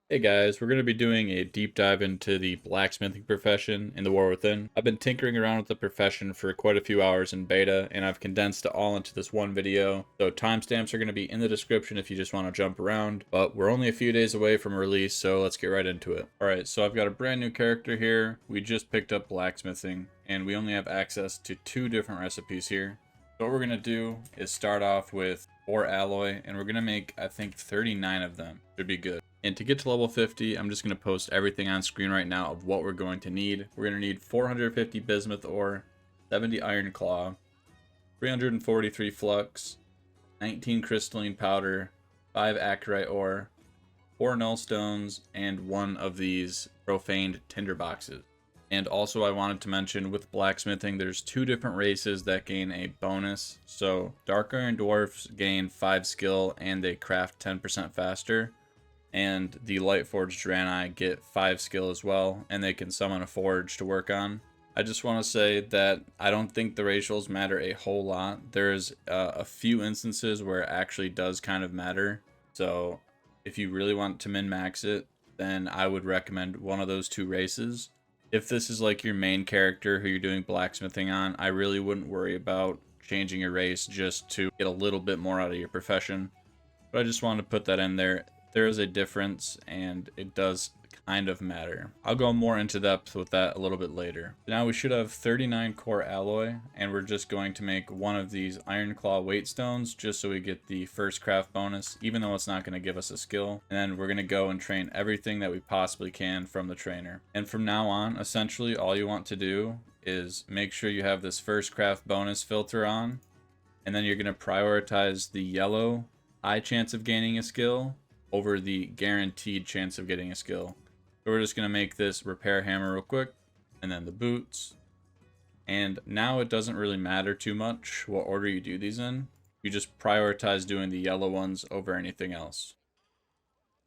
Hey guys, we're going to be doing a deep dive into the blacksmithing profession in the War Within. I've been tinkering around with the profession for quite a few hours in beta, and I've condensed it all into this one video. So timestamps are going to be in the description if you just want to jump around, but we're only a few days away from release, so let's get right into it. Alright, so I've got a brand new character here. We just picked up blacksmithing, and we only have access to 2 different recipes here. So what we're going to do is start off with 4 alloy, and we're going to make, I think, 39 of them. Should be good. And to get to level 50, I'm just going to post everything on screen right now of what we're going to need. We're going to need 450 bismuth ore, 70 iron claw, 343 flux, 19 crystalline powder, 5 acrite ore, 4 null stones, and 1 of these profaned tinder boxes. And also I wanted to mention with blacksmithing, there's 2 different races that gain a bonus. So Dark Iron Dwarfs gain 5 skill and they craft 10% faster. And the Lightforged Draenei get 5 skill as well, and they can summon a forge to work on. I just want to say that I don't think the ratios matter a whole lot. There's a few instances where it actually does kind of matter. So if you really want to min-max it, then I would recommend one of those 2 races. If this is like your main character who you're doing blacksmithing on, I really wouldn't worry about changing your race just to get a little bit more out of your profession. But I just wanted to put that in there. There is a difference and it does kind of matter. I'll go more into depth with that a little bit later. Now we should have 39 core alloy, and we're just going to make one of these iron claw weight stones just so we get the first craft bonus, even though it's not going to give us a skill. And then we're going to go and train everything that we possibly can from the trainer. And from now on, essentially all you want to do is make sure you have this first craft bonus filter on, and then you're going to prioritize the yellow high chance of gaining a skill over the guaranteed chance of getting a skill. So we're just going to make this repair hammer real quick, and then the boots. And now it doesn't really matter too much what order you do these in. You just prioritize doing the yellow ones over anything else.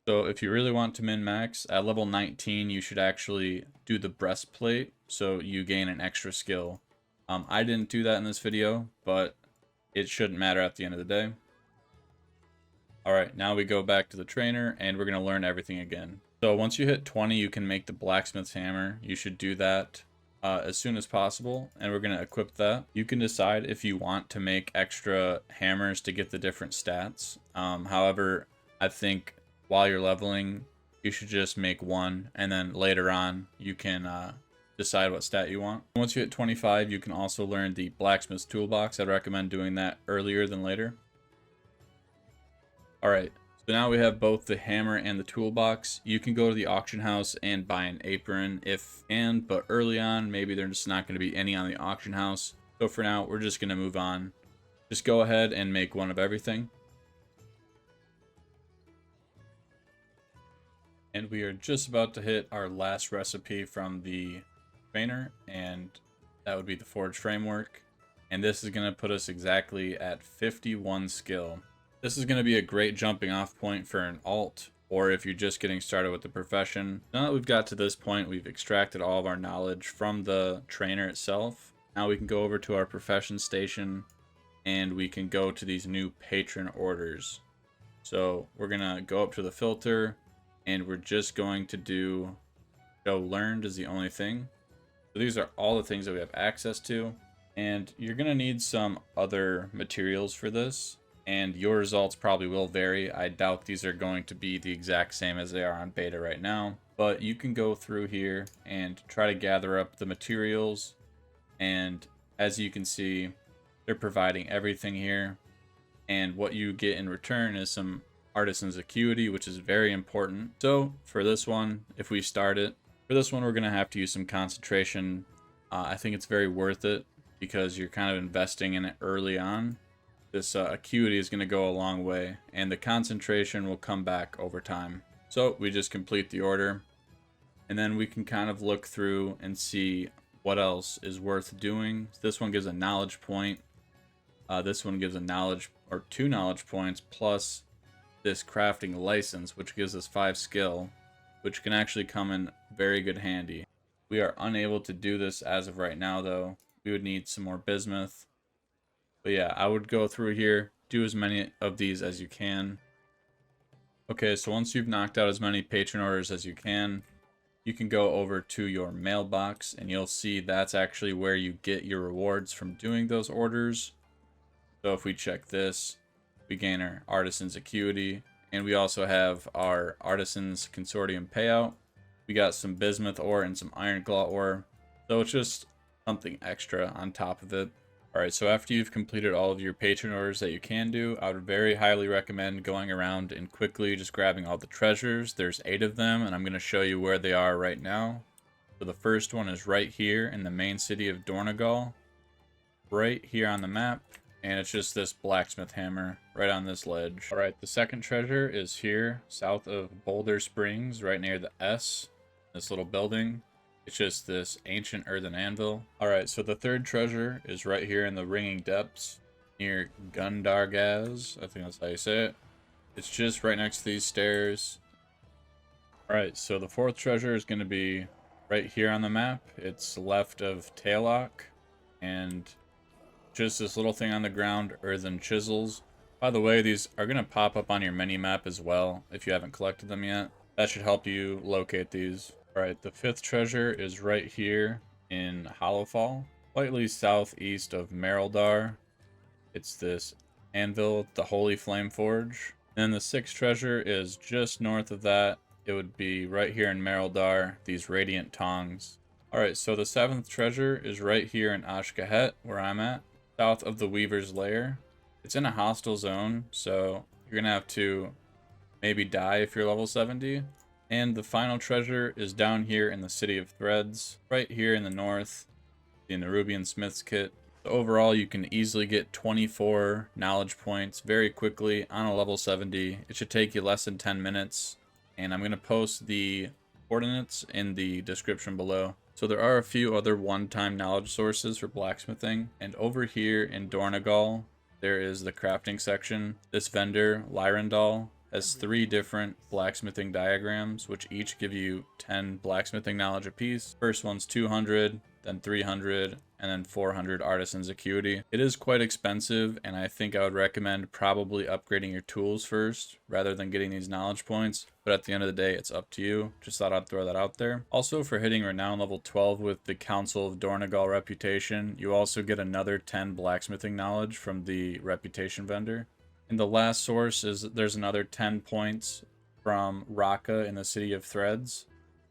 So if you really want to min-max, at level 19 you should actually do the breastplate, so you gain an extra skill. I didn't do that in this video, but it shouldn't matter at the end of the day. Alright, now we go back to the trainer and we're going to learn everything again. So once you hit 20, you can make the blacksmith's hammer. You should do that as soon as possible, and we're going to equip that. You can decide if you want to make extra hammers to get the different stats. However, I think while you're leveling, you should just make one, and then later on you can decide what stat you want. Once you hit 25, you can also learn the blacksmith's toolbox. I'd recommend doing that earlier than later. Alright, so now we have both the hammer and the toolbox. You can go to the auction house and buy an apron but early on, maybe there's just not going to be any on the auction house. So for now, we're just going to move on. Just go ahead and make one of everything. And we are just about to hit our last recipe from the trainer, and that would be the forge framework. And this is going to put us exactly at 51 skill. This is going to be a great jumping off point for an alt, or if you're just getting started with the profession. Now that we've got to this point, we've extracted all of our knowledge from the trainer itself. Now we can go over to our profession station, and we can go to these new Patron Orders. So we're going to go up to the filter, and we're just going to do show learned is the only thing. So these are all the things that we have access to, and you're going to need some other materials for this. And your results probably will vary. I doubt these are going to be the exact same as they are on beta right now. But you can go through here and try to gather up the materials. And as you can see, they're providing everything here. And what you get in return is some artisan's acuity, which is very important. So for this one, if we start it, for this one, we're going to have to use some concentration. I think it's very worth it because you're kind of investing in it early on. This acuity is going to go a long way, and the concentration will come back over time. So we just complete the order, and then we can kind of look through and see what else is worth doing. This one gives a knowledge point. This one gives a knowledge, or 2 knowledge points, plus this crafting license, which gives us 5 skill, which can actually come in very good handy. We are unable to do this as of right now, though. We would need some more bismuth. But yeah, I would go through here, do as many of these as you can. Okay, so once you've knocked out as many patron orders as you can go over to your mailbox and you'll see that's actually where you get your rewards from doing those orders. So if we check this, we gain our Artisan's Acuity, and we also have our Artisan's Consortium payout. We got some bismuth ore and some iron claw ore, so it's just something extra on top of it. Alright, so after you've completed all of your patron orders that you can do, I would very highly recommend going around and quickly just grabbing all the treasures. There's 8 of them, and I'm going to show you where they are right now. So the first one is right here in the main city of Dornogal, right here on the map, and it's just this blacksmith hammer right on this ledge. Alright, the second treasure is here, south of Boulder Springs, right near the S, this little building. It's just this ancient earthen anvil. Alright, so the third treasure is right here in the Ringing Depths near Gundargaz. I think that's how you say it. It's just right next to these stairs. Alright, so the fourth treasure is going to be right here on the map. It's left of Taillock, and just this little thing on the ground, earthen chisels. By the way, these are going to pop up on your mini map as well if you haven't collected them yet. That should help you locate these. Alright, the fifth treasure is right here in Hallowfall, slightly southeast of Merildar. It's this anvil, the Holy Flame Forge. And then the sixth treasure is just north of that. It would be right here in Merildar, these Radiant Tongs. Alright, so the seventh treasure is right here in Azj-Kahet, where I'm at, south of the Weaver's Lair. It's in a hostile zone, so you're going to have to maybe die if you're level 70. And the final treasure is down here in the City of Threads, right here in the north, the Nerubian Smith's Kit. So overall, you can easily get 24 knowledge points very quickly on a level 70. It should take you less than 10 minutes. And I'm going to post the coordinates in the description below. So there are a few other one-time knowledge sources for blacksmithing. And over here in Dornogal, there is the crafting section. This vendor, Lyrandal, has 3 different blacksmithing diagrams, which each give you 10 blacksmithing knowledge apiece. First one's 200, then 300, and then 400 Artisan's Acuity. It is quite expensive, and I think I would recommend probably upgrading your tools first, rather than getting these knowledge points. But at the end of the day, it's up to you. Just thought I'd throw that out there. Also, for hitting Renown level 12 with the Council of Dornogal reputation, you also get another 10 blacksmithing knowledge from the reputation vendor. And the last source is there's another 10 points from Raka in the City of Threads.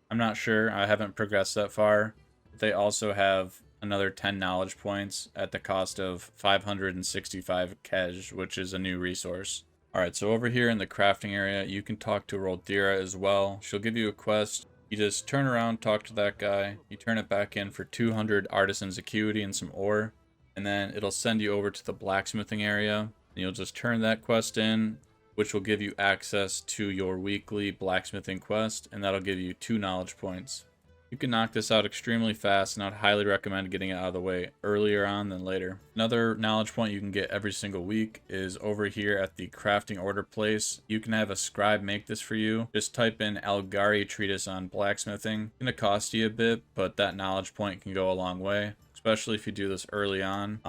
I'm not sure, I haven't progressed that far. They also have another 10 knowledge points at the cost of 565 Kej, which is a new resource. Alright, so over here in the crafting area, you can talk to Roldira as well. She'll give you a quest. You just turn around, talk to that guy. You turn it back in for 200 Artisan's Acuity and some ore. And then it'll send you over to the blacksmithing area. You'll just turn that quest in, which will give you access to your weekly blacksmithing quest, and that'll give you 2 knowledge points. You can knock this out extremely fast, and I'd highly recommend getting it out of the way earlier on than later. Another knowledge point you can get every single week is over here at the crafting order place. You can have a scribe make this for you. Just type in Algari Treatise on Blacksmithing. It's going to cost you a bit, but that knowledge point can go a long way, especially if you do this early on.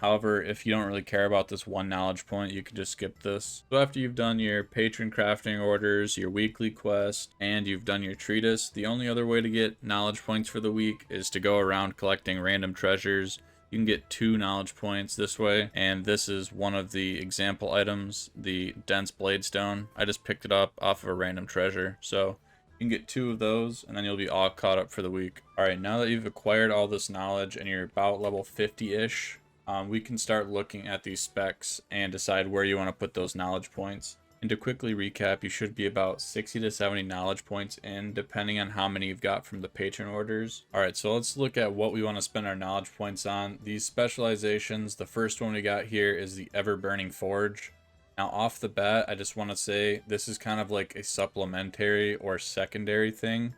However, if you don't really care about this 1 knowledge point, you can just skip this. So after you've done your patron crafting orders, your weekly quest, and you've done your treatise, the only other way to get knowledge points for the week is to go around collecting random treasures. You can get 2 knowledge points this way, and this is one of the example items, the dense blade stone. I just picked it up off of a random treasure, so you can get 2 of those, and then you'll be all caught up for the week. Alright, now that you've acquired all this knowledge and you're about level 50-ish, we can start looking at these specs and decide where you want to put those knowledge points. And to quickly recap, you should be about 60 to 70 knowledge points in, depending on how many you've got from the patron orders. Alright, so let's look at what we want to spend our knowledge points on. These specializations, the first one we got here is the Ever-Burning Forge. Now off the bat, I just want to say this is kind of like a supplementary or secondary thing.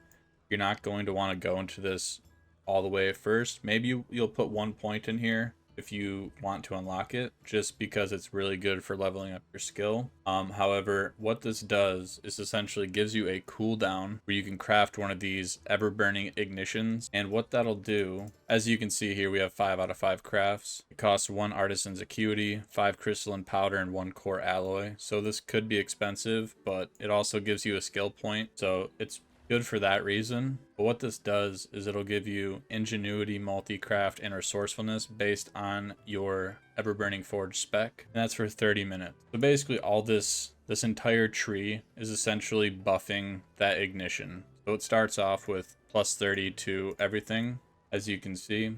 You're not going to want to go into this all the way at first. Maybe you'll put 1 point in here if you want to unlock it, just because it's really good for leveling up your skill. However, what this does is essentially gives you a cooldown where you can craft one of these ever-burning ignitions. And what that'll do, as you can see here, we have 5 out of 5 crafts. It costs 1 artisan's acuity, 5 crystalline powder, and 1 core alloy. So this could be expensive, but it also gives you a skill point. So it's good for that reason. But what this does is it'll give you ingenuity, multi-craft, and resourcefulness based on your ever-burning forge spec, and that's for 30 minutes. So basically all this entire tree is essentially buffing that ignition. So it starts off with plus 30 to everything, as you can see.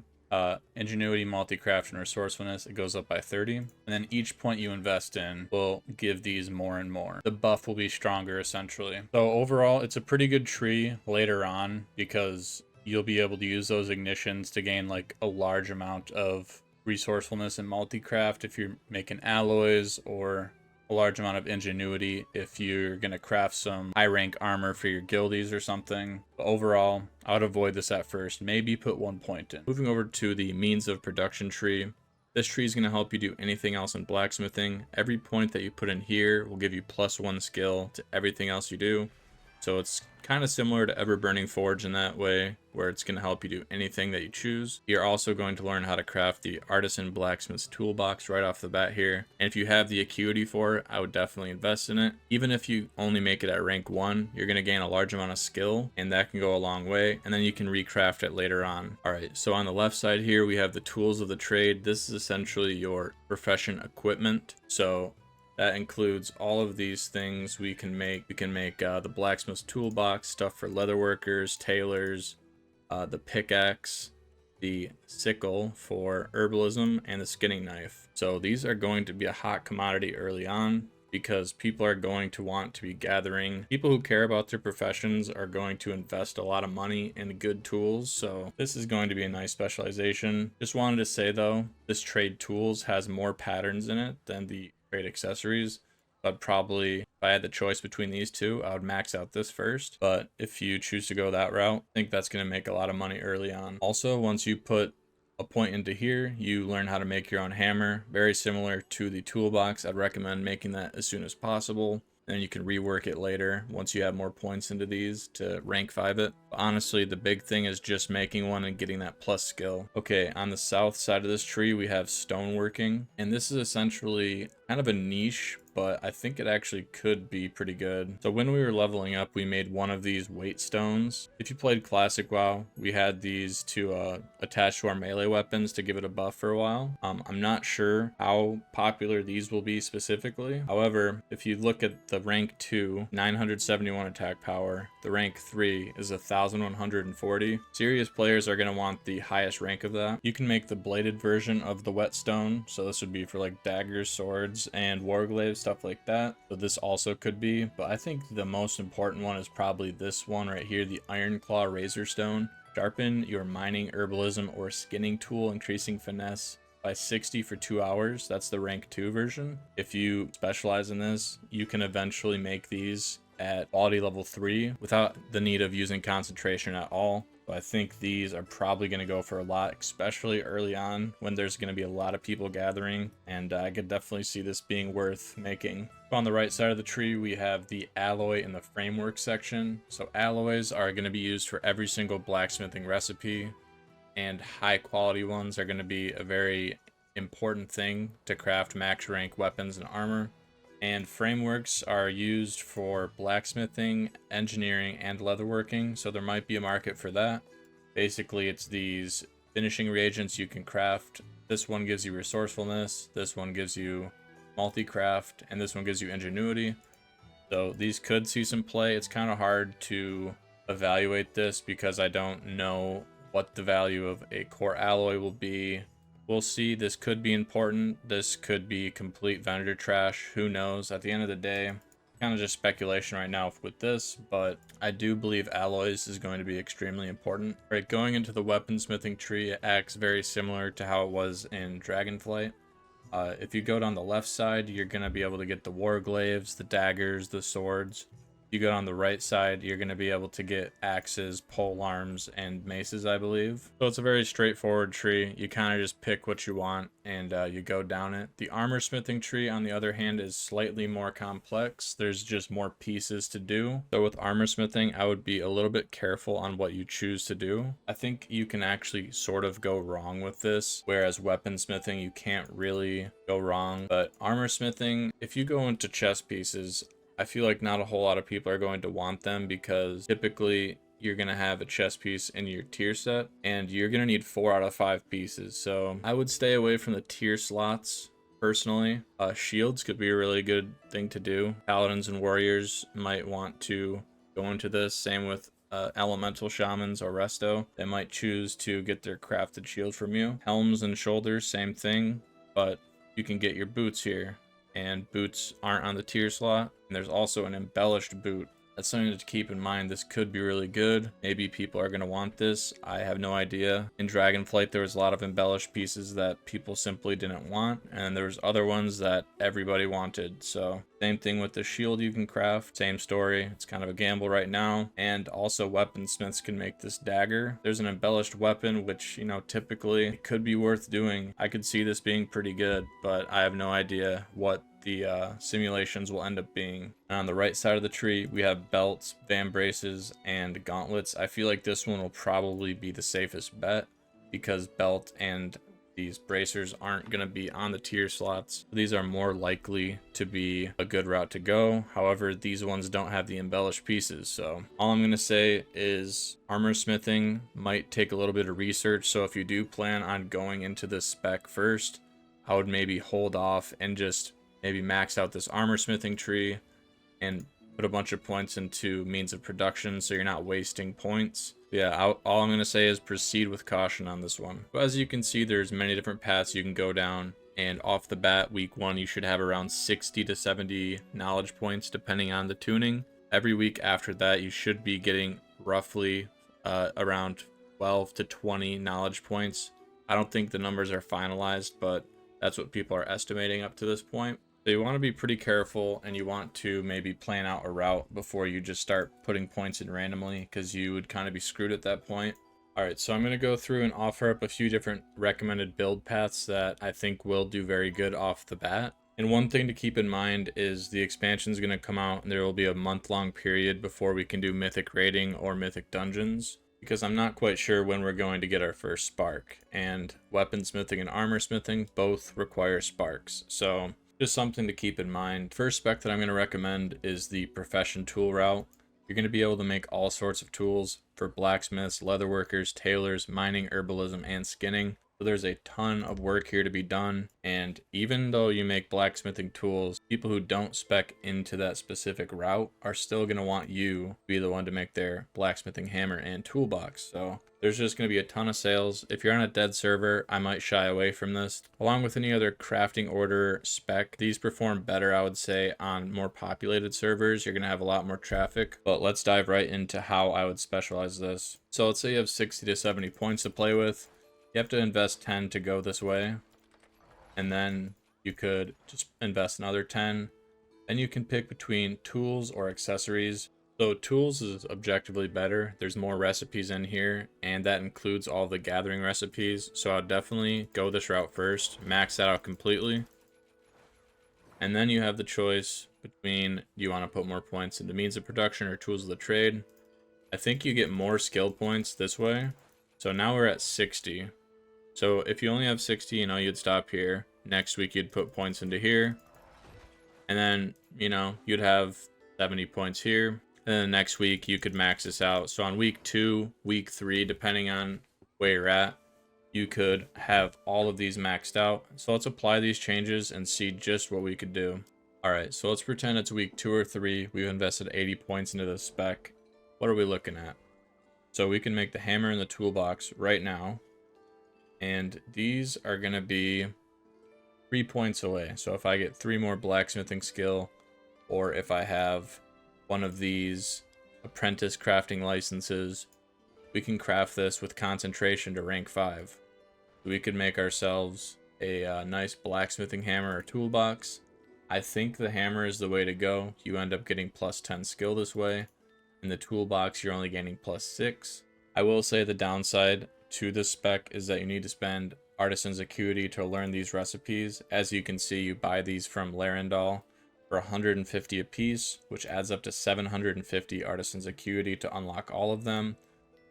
Ingenuity, multi-craft, and resourcefulness, it goes up by 30, and then each point you invest in will give these more and more. The buff will be stronger essentially. So overall, it's a pretty good tree later on because you'll be able to use those ignitions to gain like a large amount of resourcefulness and multi-craft if you're making alloys, or a large amount of ingenuity if you're going to craft some high rank armor for your guildies or something. But overall, I would avoid this at first, maybe put 1 point in. Moving over to the means of production tree. This tree is going to help you do anything else in blacksmithing. Every point that you put in here will give you +1 skill to everything else you do. So it's kind of similar to Ever-Burning Forge in that way, where it's going to help you do anything that you choose. You're also going to learn how to craft the Artisan Blacksmith's Toolbox right off the bat here. And if you have the acuity for it, I would definitely invest in it. Even if you only make it at rank 1, you're going to gain a large amount of skill, and that can go a long way. And then you can recraft it later on. Alright, so on the left side here, we have the tools of the trade. This is essentially your profession equipment. So that includes all of these things we can make. We can make the blacksmith's toolbox, stuff for leatherworkers, tailors, the pickaxe, the sickle for herbalism, and the skinning knife. So these are going to be a hot commodity early on because people are going to want to be gathering. People who care about their professions are going to invest a lot of money in good tools. So this is going to be a nice specialization. Just wanted to say though, this trade tools has more patterns in it than the trade accessories. I'd probably, if I had the choice between these two, I would max out this first. But if you choose to go that route, I think that's going to make a lot of money early on. Also, once you put a point into here, you learn how to make your own hammer. Very similar to the toolbox. I'd recommend making that as soon as possible. Then you can rework it later once you have more points into these to rank 5 it. But honestly, the big thing is just making one and getting that plus skill. Okay, on the south side of this tree, we have stoneworking. And this is essentially kind of a niche, but I think it actually could be pretty good. So when we were leveling up, we made one of these weight stones. If you played Classic WoW, we had these to attach to our melee weapons to give it a buff for a while. I'm not sure how popular these will be specifically. However, if you look at the rank 2, 971 attack power, the rank 3 is 1140. Serious players are going to want the highest rank of that. You can make the bladed version of the whetstone, so this would be for like daggers, swords, and warglaives, stuff like that. So this also could be, but I think the most important one is probably this one right here, the Iron Claw Razor Stone. Sharpen your mining, herbalism, or skinning tool, increasing finesse by 60 for 2 hours. That's the rank 2 version. If you specialize in this, you can eventually make these at quality level 3 without the need of using concentration at all. So I think these are probably going to go for a lot, especially early on when there's going to be a lot of people gathering, and I could definitely see this being worth making. On the right side of the tree, we have the alloy in the framework section. So alloys are going to be used for every single blacksmithing recipe, and high quality ones are going to be a very important thing to craft max rank weapons and armor. And frameworks are used for blacksmithing, engineering, and leatherworking, so there might be a market for that. Basically, it's these finishing reagents you can craft. This one gives you resourcefulness, this one gives you multi-craft, and this one gives you ingenuity. So these could see some play. It's kind of hard to evaluate this because I don't know what the value of a core alloy will be. We'll see. This could be important. This could be complete vendor trash. Who knows? At the end of the day, kind of just speculation right now with this, but I do believe alloys is going to be extremely important. All right, going into the weaponsmithing tree, it acts very similar to how it was in Dragonflight. If you go down the left side, you're going to be able to get the warglaives, the daggers, the swords. You go on the right side, you're going to be able to get axes, pole arms, and maces, I believe. So it's a very straightforward tree. You kind of just pick what you want and you go down it. The armorsmithing tree, on the other hand, is slightly more complex. There's just more pieces to do. So with armorsmithing, I would be a little bit careful on what you choose to do. I think you can actually sort of go wrong with this, whereas weaponsmithing, you can't really go wrong. But armorsmithing, if you go into chest pieces, I feel like not a whole lot of people are going to want them because typically you're going to have a chest piece in your tier set and you're going to need 4 out of 5 pieces. So I would stay away from the tier slots personally. Shields could be a really good thing to do. Paladins and warriors might want to go into this. Same with elemental shamans or resto. They might choose to get their crafted shield from you. Helms and shoulders, same thing, but you can get your boots here. And boots aren't on the tier slot. And there's also an embellished boot. That's something to keep in mind. This could be really good. Maybe people are going to want this. I have no idea. In Dragonflight, there was a lot of embellished pieces that people simply didn't want. And there was other ones that everybody wanted. So same thing with the shield you can craft. Same story. It's kind of a gamble right now. And also weaponsmiths can make this dagger. There's an embellished weapon, which, you know, typically it could be worth doing. I could see this being pretty good, but I have no idea what the simulations will end up being. And on the right side of the tree, we have belts, van braces, and gauntlets. I feel like this one will probably be the safest bet because belt and these bracers aren't going to be on the tier slots. These are more likely to be a good route to go. However, these ones don't have the embellished pieces. So all I'm going to say is armorsmithing might take a little bit of research. So if you do plan on going into this spec first, I would maybe hold off and just maybe max out this armorsmithing tree and put a bunch of points into means of production so you're not wasting points. Yeah, all I'm going to say is proceed with caution on this one. But as you can see, there's many different paths you can go down. And off the bat, week 1, you should have around 60 to 70 knowledge points depending on the tuning. Every week after that, you should be getting roughly around 12 to 20 knowledge points. I don't think the numbers are finalized, but that's what people are estimating up to this point. So you want to be pretty careful and you want to maybe plan out a route before you just start putting points in randomly because you would kind of be screwed at that point. Alright, so I'm going to go through and offer up a few different recommended build paths that I think will do very good off the bat. And one thing to keep in mind is the expansion is going to come out and there will be a month-long period before we can do mythic raiding or mythic dungeons, because I'm not quite sure when we're going to get our first spark. And weaponsmithing and armorsmithing both require sparks. So just something to keep in mind. First spec that I'm going to recommend is the profession tool route. You're going to be able to make all sorts of tools for blacksmiths, leatherworkers, tailors, mining, herbalism, and skinning. So there's a ton of work here to be done. And even though you make blacksmithing tools, people who don't spec into that specific route are still going to want you to be the one to make their blacksmithing hammer and toolbox. So there's just going to be a ton of sales. If you're on a dead server, I might shy away from this. Along with any other crafting order spec, these perform better, I would say, on more populated servers. You're going to have a lot more traffic. But let's dive right into how I would specialize this. So let's say you have 60 to 70 points to play with. You have to invest 10 to go this way. And then you could just invest another 10. Then you can pick between tools or accessories. So tools is objectively better. There's more recipes in here, and that includes all the gathering recipes. So I'll definitely go this route first, max that out completely. And then you have the choice between, do you want to put more points into means of production or tools of the trade? I think you get more skill points this way. So now we're at 60. So if you only have 60, you know, you'd stop here. Next week, you'd put points into here. And then, you know, you'd have 70 points here. And then next week, you could max this out. So on week 2, week 3, depending on where you're at, you could have all of these maxed out. So let's apply these changes and see just what we could do. All right, so let's pretend it's week 2 or 3. We've invested 80 points into this spec. What are we looking at? So we can make the hammer in the toolbox right now. And these are going to be 3 points away. So if I get 3 more blacksmithing skill, or if I have one of these apprentice crafting licenses, we can craft this with concentration to rank 5. We could make ourselves a nice blacksmithing hammer or toolbox. I think the hammer is the way to go. You end up getting plus 10 skill this way. In the toolbox, you're only gaining plus 6. I will say the downside to this spec is that you need to spend Artisan's Acuity to learn these recipes. As you can see, you buy these from Larendal for 150 apiece, which adds up to 750 Artisan's Acuity to unlock all of them.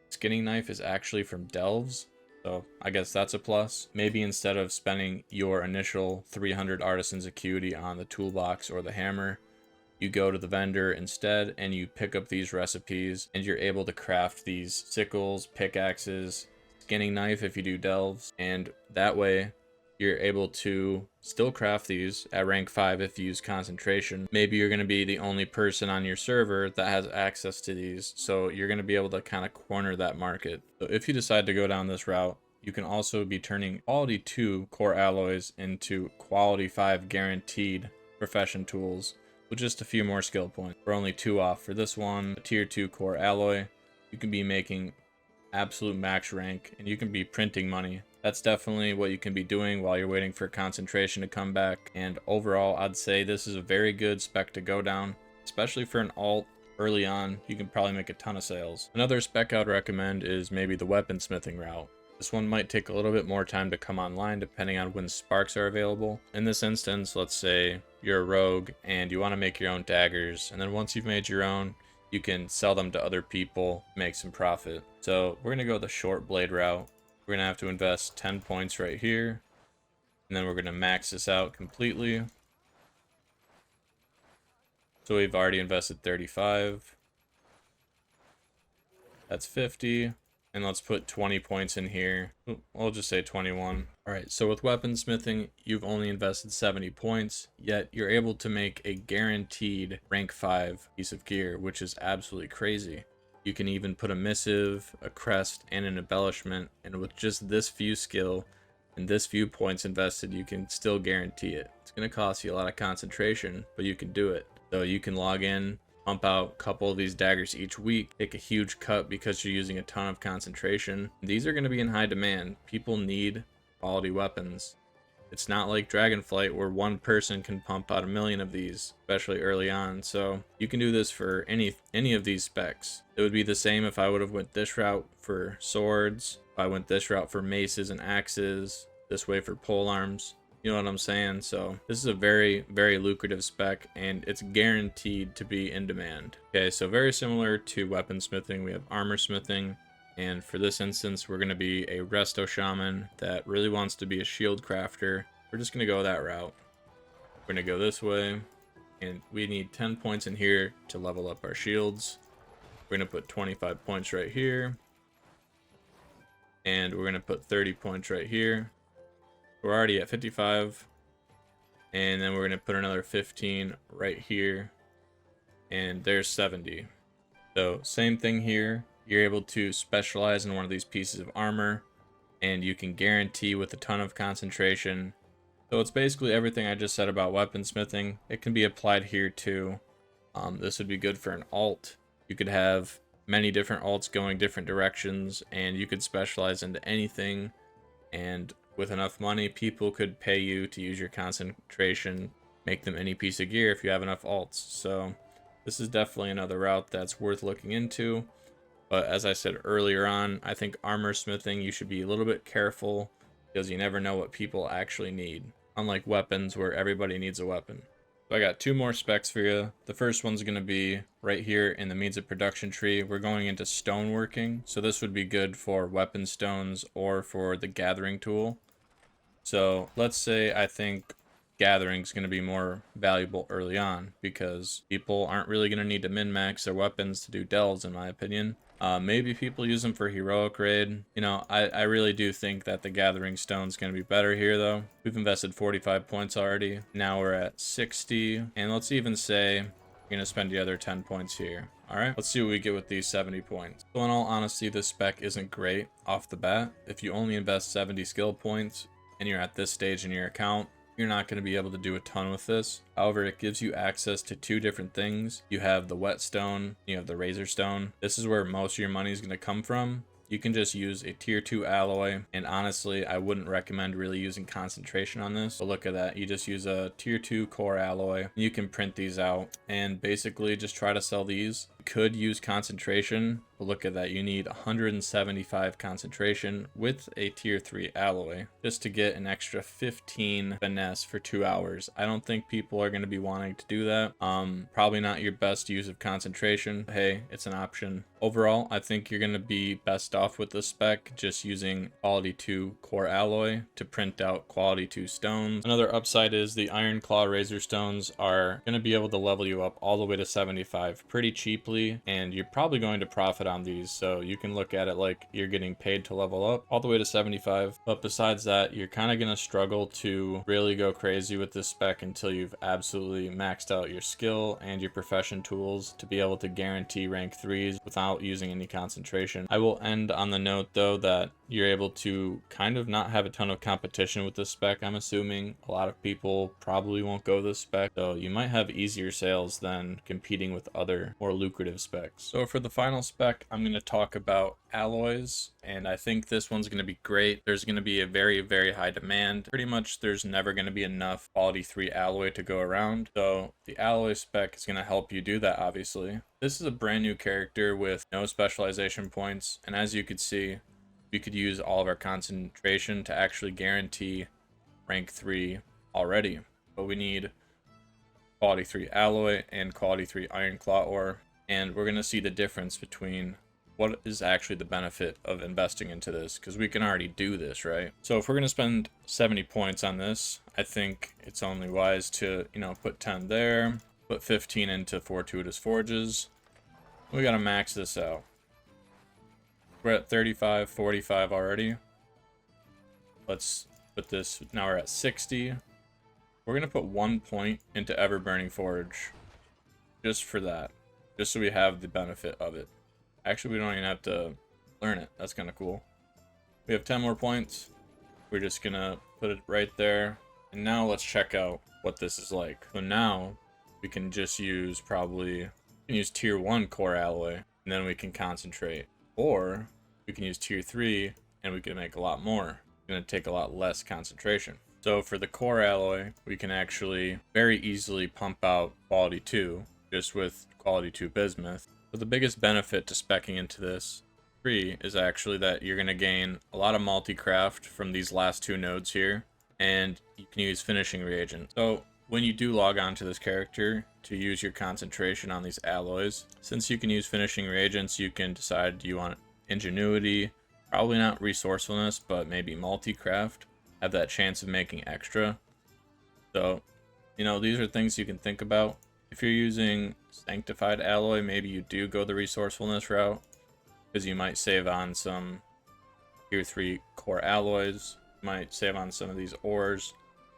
Skinning knife is actually from Delves, so I guess that's a plus. Maybe instead of spending your initial 300 Artisan's Acuity on the toolbox or the hammer, you go to the vendor instead and you pick up these recipes and you're able to craft these sickles, pickaxes, skinning knife if you do delves, and that way you're able to still craft these at rank 5 if you use concentration. Maybe you're going to be the only person on your server that has access to these, so you're going to be able to kind of corner that market. So if you decide to go down this route, you can also be turning quality 2 core alloys into quality 5 guaranteed profession tools with just a few more skill points. We're only 2 off for this one. A tier 2 core alloy, you can be making absolute max rank and you can be printing money. That's definitely what you can be doing while you're waiting for concentration to come back. And overall, I'd say this is a very good spec to go down, especially for an alt early on. You can probably make a ton of sales. Another spec I'd recommend is maybe the weaponsmithing route. This one might take a little bit more time to come online depending on when sparks are available. In this instance, let's say you're a rogue and you want to make your own daggers, and then once you've made your own, you can sell them to other people, make some profit. So we're going to go the short blade route. We're going to have to invest 10 points right here, and then we're going to max this out completely. So we've already invested 35. That's 50. And let's put 20 points in here. I'll just say 21. All right, so with weaponsmithing, you've only invested 70 points, yet you're able to make a guaranteed rank 5 piece of gear, which is absolutely crazy. You can even put a missive, a crest, and an embellishment, and with just this few skill and this few points invested, you can still guarantee it. It's going to cost you a lot of concentration, but you can do it. So you can log in, pump out a couple of these daggers each week, take a huge cut because you're using a ton of concentration. These are going to be in high demand. People need quality weapons. It's not like Dragonflight where one person can pump out 1,000,000 of these, especially early on. So you can do this for any of these specs. It would be the same if I would have went this route for swords, if I went this route for maces and axes, this way for pole arms. You know what I'm saying? So this is a very, very lucrative spec and it's guaranteed to be in demand. Okay, so very similar to weaponsmithing, we have armorsmithing. And for this instance, we're going to be a resto shaman that really wants to be a shield crafter. We're just going to go that route. We're going to go this way. And we need 10 points in here to level up our shields. We're going to put 25 points right here. And we're going to put 30 points right here. We're already at 55. And then we're going to put another 15 right here. And there's 70. So same thing here. You're able to specialize in one of these pieces of armor, and you can guarantee with a ton of concentration. So it's basically everything I just said about weaponsmithing. It can be applied here too. This would be good for an alt. You could have many different alts going different directions, and you could specialize into anything. And with enough money, people could pay you to use your concentration, make them any piece of gear if you have enough alts. So this is definitely another route that's worth looking into. But as I said earlier on, I think armorsmithing, you should be a little bit careful because you never know what people actually need. Unlike weapons where everybody needs a weapon. So I got 2 more specs for you. The first one's going to be right here in the means of production tree. We're going into stoneworking. So this would be good for weapon stones or for the gathering tool. So let's say I think gathering is going to be more valuable early on because people aren't really going to need to min-max their weapons to do delves, in my opinion. Maybe people use them for heroic raid. You know, I really do think that the gathering stone is going to be better here though. We've invested 45 points already. Now we're at 60. And let's even say we're going to spend the other 10 points here. All right, let's see what we get with these 70 points. So in all honesty, this spec isn't great off the bat. If you only invest 70 skill points and you're at this stage in your account, you're not going to be able to do a ton with this. However, it gives you access to 2 different things. You have the whetstone, you have the razor stone. This is where most of your money is going to come from. you can just use a tier 2 alloy, and honestly I wouldn't recommend really using concentration on this. But look at that, you just use a tier 2 core alloy. You can print these out and basically just try to sell these. You could use concentration, but look at that, you need 175 concentration with a tier 3 alloy just to get an extra 15 finesse for 2 hours. I don't think people are going to be wanting to do that. Probably not your best use of concentration. Hey, it's an option. Overall, I think you're going to be best off with this spec just using quality 2 core alloy to print out quality 2 stones. Another upside is the Iron Claw Razor stones are going to be able to level you up all the way to 75 pretty cheaply, and you're probably going to profit on these, so you can look at it like you're getting paid to level up all the way to 75. But besides that, you're kind of going to struggle to really go crazy with this spec until you've absolutely maxed out your skill and your profession tools to be able to guarantee rank 3s without using any concentration. I will end on the note though that you're able to kind of not have a ton of competition with this spec. I'm assuming a lot of people probably won't go this spec, so you might have easier sales than competing with other more lucrative specs. So for the final spec, I'm going to talk about alloys, and I think this one's going to be great. There's going to be a very, very high demand. Pretty much there's never going to be enough quality 3 alloy to go around, so the alloy spec is going to help you do that. Obviously, this is a brand new character with no specialization points, and as you could see, we could use all of our concentration to actually guarantee rank 3 already, but we need quality 3 alloy and quality 3 iron claw ore, and we're going to see the difference between what is actually the benefit of investing into this, because we can already do this, right? So if we're going to spend 70 points on this, I think it's only wise to, you know, put 10 there, put 15 into fortuitous forges. We got to max this out. We're at 35, 45 already. Let's put this, now we're at 60. We're going to put 1 point into Everburning Forge just for that, just so we have the benefit of it. Actually, we don't even have to learn it. That's kind of cool. We have 10 more points. We're just going to put it right there. And now let's check out what this is like. So now we can just use use tier 1 core alloy, and then we can concentrate. Or we can use tier 3 and we can make a lot more. It's going to take a lot less concentration. So for the core alloy, we can actually very easily pump out quality 2 just with quality 2 bismuth. But the biggest benefit to speccing into this 3 is actually that you're going to gain a lot of multi-craft from these last 2 nodes here, and you can use finishing reagent. So when you do log on to this character to use your concentration on these alloys, since you can use finishing reagents, you can decide, do you want ingenuity, probably not resourcefulness, but maybe multi-craft, have that chance of making extra. So, you know, these are things you can think about. If you're using sanctified alloy, maybe you do go the resourcefulness route, because you might save on some tier 3 core alloys, you might save on some of these ores,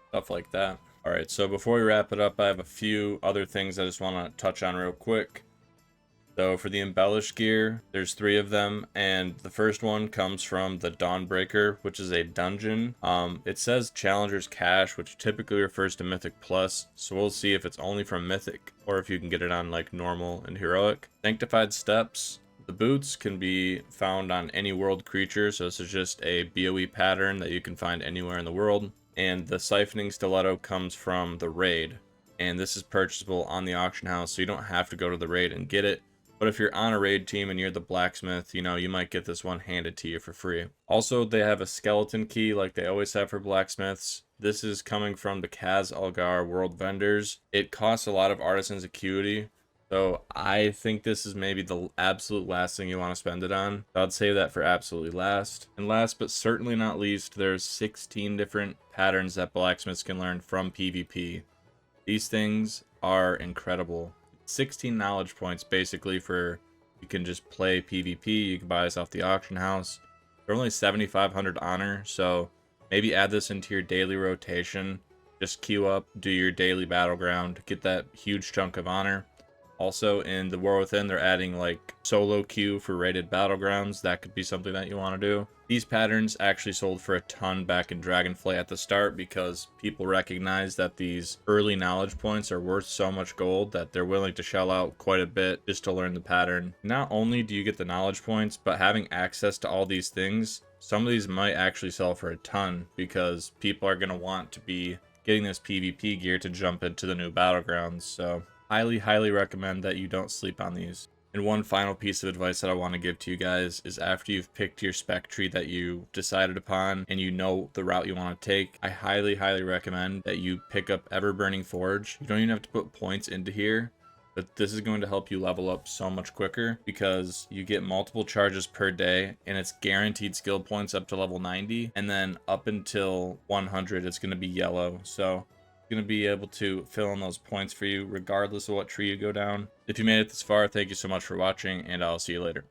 stuff like that. Alright, so before we wrap it up, I have a few other things I just want to touch on real quick. So for the embellished gear, there's 3 of them, and the first one comes from the Dawnbreaker, which is a dungeon. It says Challenger's Cache, which typically refers to Mythic Plus, so we'll see if it's only from Mythic, or if you can get it on like normal and heroic. Sanctified Steps. The boots can be found on any world creature, so this is just a BOE pattern that you can find anywhere in the world. And the Siphoning Stiletto comes from the raid, and this is purchasable on the auction house, so you don't have to go to the raid and get it. But if you're on a raid team and you're the blacksmith, you know, you might get this one handed to you for free. Also, they have a skeleton key like they always have for blacksmiths. This is coming from the Kaz Algar world vendors. It costs a lot of artisan's acuity, so I think this is maybe the absolute last thing you want to spend it on. I'd save that for absolutely last. And last but certainly not least, there's 16 different patterns that blacksmiths can learn from PvP. These things are incredible. 16 knowledge points basically for, you can just play PvP, you can buy this off the auction house. They're only 7,500 honor, so maybe add this into your daily rotation. Just queue up, do your daily battleground, get that huge chunk of honor, Also in the War Within, they're adding like solo queue for rated battlegrounds. That could be something that you want to do. These patterns actually sold for a ton back in Dragonflight at the start because people recognize that these early knowledge points are worth so much gold that they're willing to shell out quite a bit just to learn the pattern. Not only do you get the knowledge points, but having access to all these things, some of these might actually sell for a ton because people are going to want to be getting this PvP gear to jump into the new battlegrounds. So highly recommend that you don't sleep on these. And one final piece of advice that I want to give to you guys is after you've picked your spec tree that you decided upon and you know the route you want to take, I highly recommend that you pick up Everburning Forge. You don't even have to put points into here, but this is going to help you level up so much quicker because you get multiple charges per day and it's guaranteed skill points up to level 90, and then up until 100 it's going to be yellow. So going to be able to fill in those points for you regardless of what tree you go down. If you made it this far, thank you so much for watching, and I'll see you later.